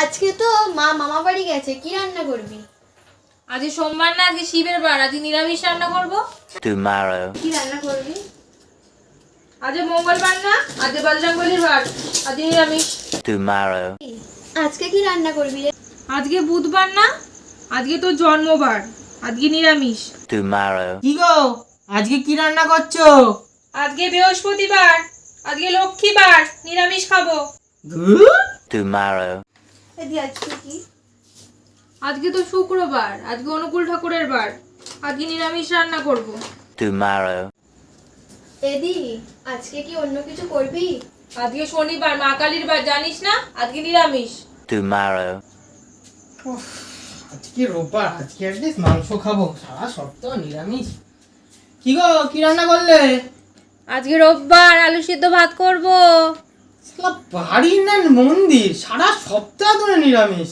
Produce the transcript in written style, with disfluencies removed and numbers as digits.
আজকে তো মা মামা বাড়ি গেছে, কি রান্না করবি? আজকে সোমবার না, আজকে শিবের বার, আজকে নিরামিষ রান্না করবো। Tomorrow. কি রান্না করবি? আজকে মঙ্গলবার না, আজকে বজরংবলির বার, আজকে নিরামিষ। Tomorrow. আজকে কি রান্না করবি রে? আজকে বুধবার না, আজকে তো জন্মবার, আজকে নিরামিষ। Tomorrow. কি গো, আজকে কি রান্না করছো? আজকে বৃহস্পতিবার, আজকে লক্ষ্মীবার, নিরামিষ খাবো। ধুর, Tomorrow. এদি আজকে কি? আজকে তো শুক্রবার, আজকে অনুকূল ঠাকুরের বার, আজকে নিরামিষ রান্না করব। Tomorrow. এদি আজকে কি অন্য কিছু করবি? আজকে শনিবার, মা কালীর বার, জানিস না, আজকে নিরামিষ। Tomorrow. আজকে রোববার, আজকে অ্যাটলিস্ট মাংস খাবো, সারা সপ্তাহ নিরামিষ। কি গো, কি রান্না করলে? আজকে রোববার, আলু সিদ্ধ ভাত করব। শালা বাড়ি না মন্দির, সারা সপ্তাহ ধরে নিরামিষ।